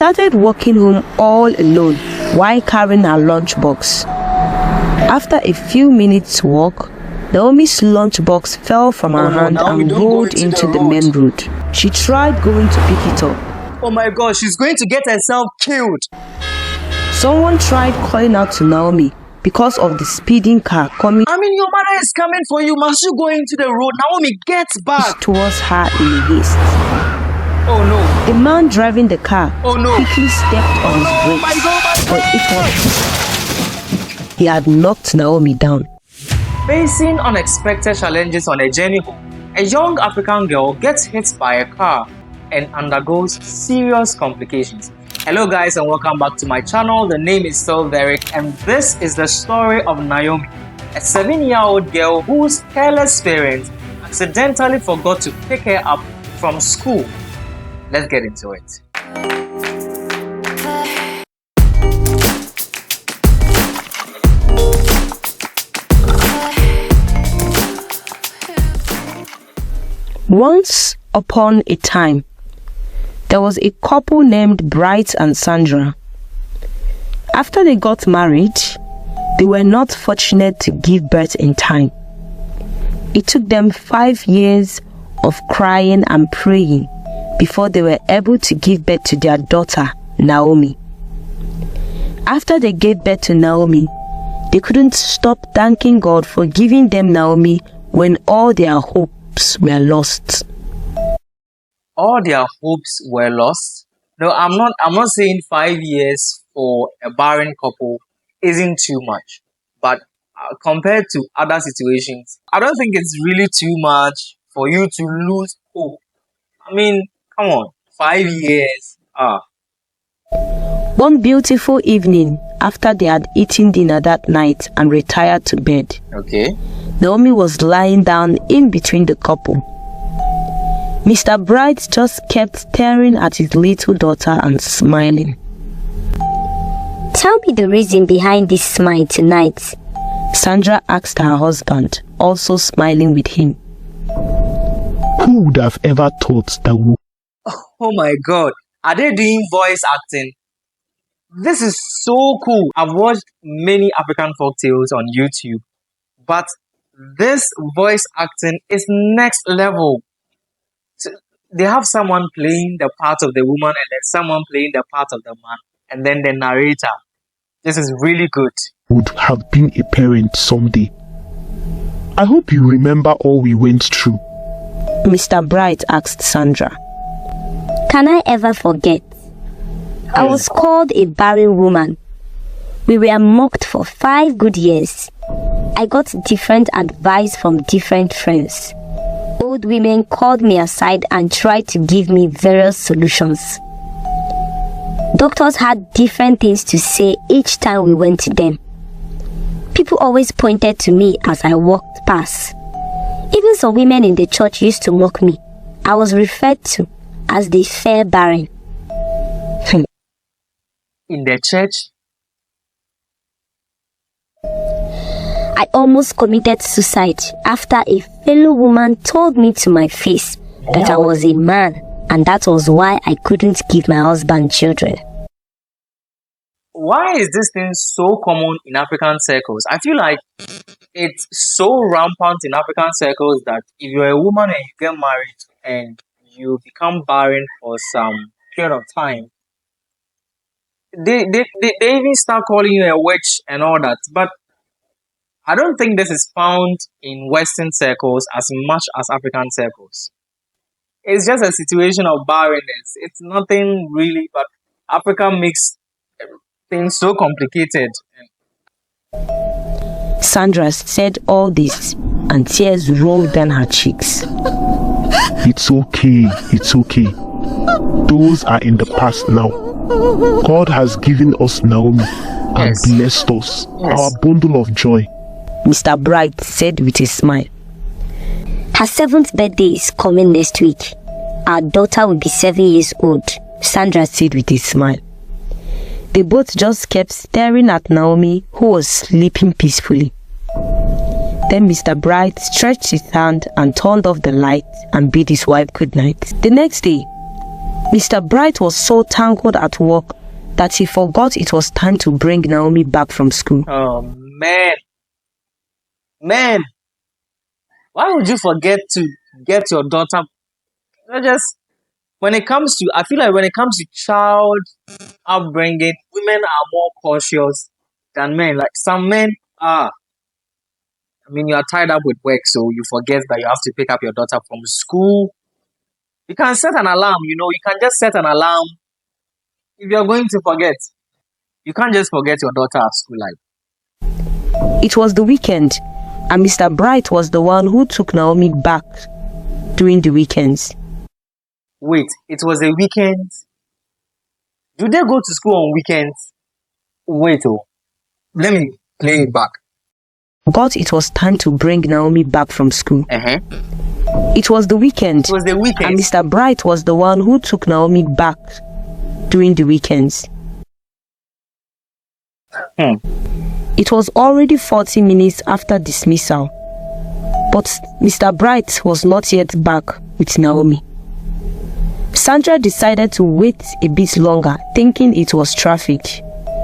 Started walking home all alone while carrying her lunchbox. After a few minutes walk, Naomi's lunchbox fell from her hand and rolled into the main road. She tried going to pick it up. Oh my God, she's going to get herself killed. Someone tried calling out to Naomi because of the speeding car coming. Your mother is coming for you. Must you go into the road? Naomi, get back. Towards her in haste. Oh no. The man driving the car quickly stepped on his brakes, but it was he had knocked Naomi down. Facing unexpected challenges on a journey home, a young African girl gets hit by a car and undergoes serious complications. Hello guys and welcome back to my channel. The name is still Derek and this is the story of Naomi, a 7-year-old girl whose careless parents accidentally forgot to pick her up from school. Let's get into it. Once upon a time, there was a couple named Bright and Sandra. After they got married, they were not fortunate to give birth in time. It took them 5 years of crying and praying before they were able to give birth to their daughter, Naomi. After they gave birth to Naomi, they couldn't stop thanking God for giving them Naomi when all their hopes were lost. All their hopes were lost? No, I'm not saying 5 years for a barren couple isn't too much. But compared to other situations, I don't think it's really too much for you to lose hope. Come on, 5 years. One beautiful evening, after they had eaten dinner that night and retired to bed, Naomi was lying down in between the couple. Mr. Bright just kept staring at his little daughter and smiling. Tell me the reason behind this smile tonight, Sandra asked her husband, also smiling with him. Who would have ever thought that we... Oh my God, are they doing voice acting? This is so cool. I've watched many African folktales on YouTube, but this voice acting is next level. So they have someone playing the part of the woman and then someone playing the part of the man and then the narrator. This is really good. Would have been a parent someday. I hope you remember all we went through. Mr. Bright asked Sandra. Can I ever forget? I was called a barren woman. We were mocked for 5 good years. I got different advice from different friends. Old women called me aside and tried to give me various solutions. Doctors had different things to say each time we went to them. People always pointed to me as I walked past. Even some women in the church used to mock me. I was referred to as the fair barren. In the church? I almost committed suicide after a fellow woman told me to my face that I was a man and that was why I couldn't give my husband children. Why is this thing so common in African circles? I feel like it's so rampant in African circles that if you're a woman and you get married and you become barren for some period of time, they even start calling you a witch and all that. But I don't think this is found in Western circles as much as African circles. It's just a situation of barrenness. It's nothing really, but Africa makes things so complicated. Sandra said all this and tears rolled down her cheeks. It's okay, it's okay. Those are in the past now. God has given us Naomi and blessed us, our bundle of joy. Mr. Bright said with a smile. Her 7th birthday is coming next week. Our daughter will be 7 years old, Sandra said with a smile. They both just kept staring at Naomi, who was sleeping peacefully. Then Mr. Bright stretched his hand and turned off the light and bid his wife good night. The next day, Mr. Bright was so tangled at work that he forgot it was time to bring Naomi back from school. Oh man. Man. Why would you forget to get your daughter? I feel like when it comes to child upbringing, women are more cautious than men. Like some men are. I mean, you are tied up with work, so you forget that you have to pick up your daughter from school. You can set an alarm, you can just set an alarm. If you're going to forget, you can't just forget your daughter at school. Like, It was the weekend, and Mr. Bright was the one who took Naomi back during the weekends. wait, it was a weekend? Do they go to school on weekends? Wait, let me play it back. But it was time to bring Naomi back from school. It was the weekend, It was the weekend. and Mr. Bright was the one who took Naomi back during the weekends. It was already 40 minutes after dismissal, but Mr. Bright was not yet back with Naomi. Sandra decided to wait a bit longer, thinking it was traffic.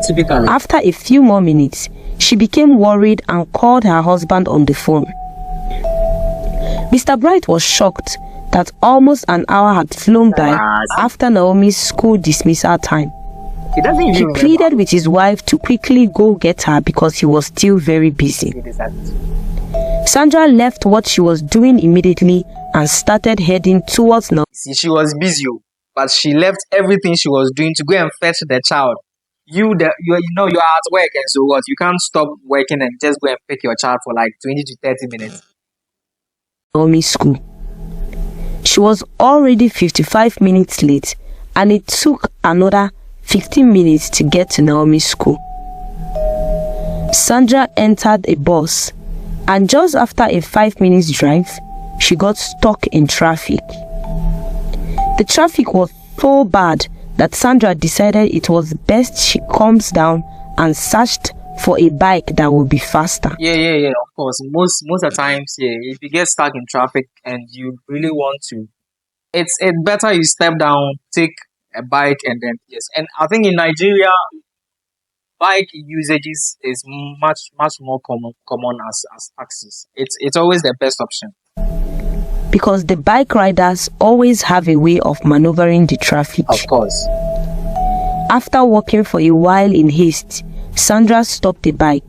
Typically. After a few more minutes, she became worried and called her husband on the phone. Mr. Bright was shocked that almost an hour had flown by after Naomi's school dismissal time. He doesn't even He remember. pleaded with his wife to quickly go get her because he was still very busy. Sandra left what she was doing immediately and started heading towards Naomi. See, she was busy, but she left everything she was doing to go and fetch the child. You're at work, and so what? You can't stop working and just go and pick your child for like 20 to 30 minutes. Naomi's school. She was already 55 minutes late, and it took another 15 minutes to get to Naomi's school. Sandra entered a bus, and just after a 5-minute drive, she got stuck in traffic. The traffic was so bad that Sandra decided it was best she calms down and searched for a bike that would be faster. Yeah, of course. Most of the times, if you get stuck in traffic and you really want to, it's better you step down, take a bike, and then yes. And I think in Nigeria, bike usages is much more common as taxis. It's always the best option. Because the bike riders always have a way of maneuvering the traffic. Of course. After walking for a while in haste, Sandra stopped the bike.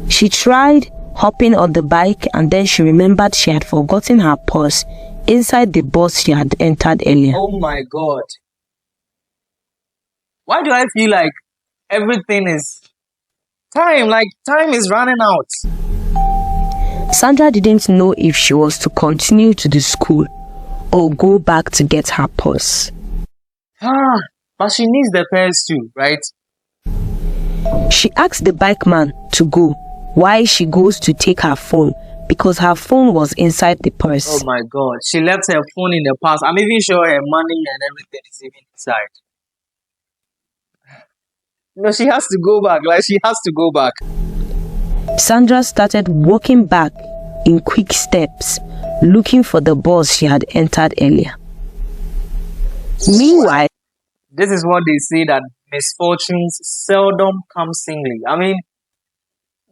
She tried hopping on the bike, and then she remembered she had forgotten her purse inside the bus she had entered earlier. Oh my God. Why do I feel like everything is time? Like time is running out. Sandra didn't know if she was to continue to the school or go back to get her purse. But she needs the purse too, right? She asked the bike man to go while she goes to take her phone because her phone was inside the purse. Oh my God. She left her phone in the purse. I'm even sure her money and everything is even inside. No, she has to go back. Like, she has to go back. Sandra started walking back in quick steps, looking for the bus she had entered earlier. Meanwhile, This is what they say, that misfortunes seldom come singly. I mean,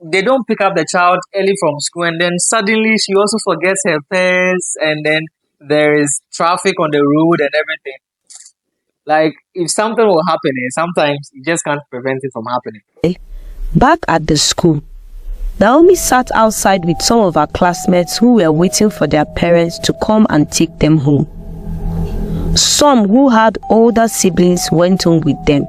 they don't pick up the child early from school, and then suddenly she also forgets her purse, and then there is traffic on the road and everything. Like, if something will happen, sometimes you just can't prevent it from happening. back at the school, Naomi sat outside with some of her classmates who were waiting for their parents to come and take them home. Some who had older siblings went home with them.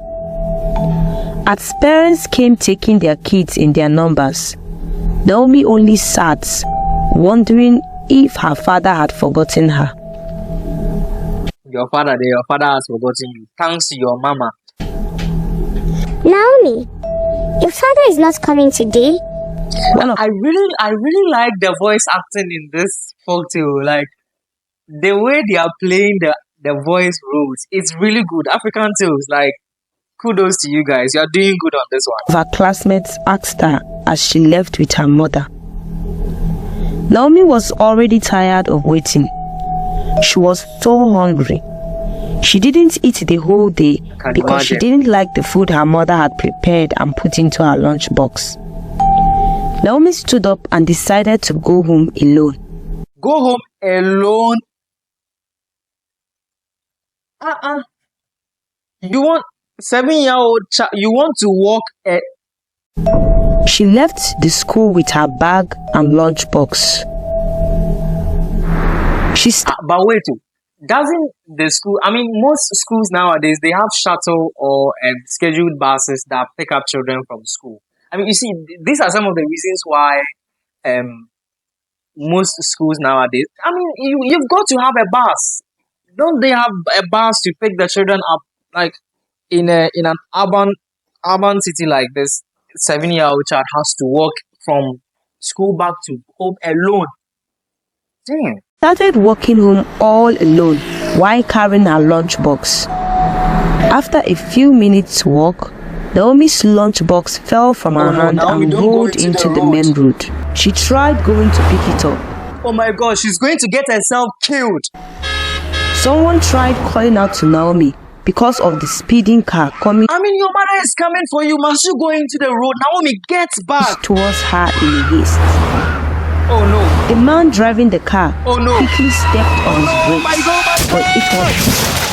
As parents came taking their kids in their numbers, Naomi only sat, wondering if her father had forgotten her. Your father has forgotten you. Thanks to your mama. Naomi, your father is not coming today. I really like the voice acting in this folktale. Like, the way they are playing the voice roles, it's really good. African tales, like, kudos to you guys. You are doing good on this one. Her classmates asked her as she left with her mother. Naomi was already tired of waiting. She was so hungry. She didn't eat the whole day because she didn't like the food her mother had prepared and put into her lunchbox. Naomi stood up and decided to go home alone. Go home alone? You want 7-year-old child? You want to walk She left the school with her bag and lunchbox. But wait, doesn't the school, most schools nowadays, they have shuttle or scheduled buses that pick up children from school. You see, these are some of the reasons why most schools nowadays, you've got to have a bus. Don't they have a bus to pick the children up? Like in an urban city like this, 7-year-old child has to walk from school back to home alone. Damn. Started walking home all alone while carrying her lunchbox. After a few minutes walk, Naomi's lunchbox fell from her hand and rolled into the main road. She tried going to pick it up. Oh my God, she's going to get herself killed. Someone tried calling out to Naomi because of the speeding car coming. Your mother is coming for you. Must you go into the road? Naomi, get back. Towards her in haste. Oh no. The man driving the car quickly stepped on his brakes, but it was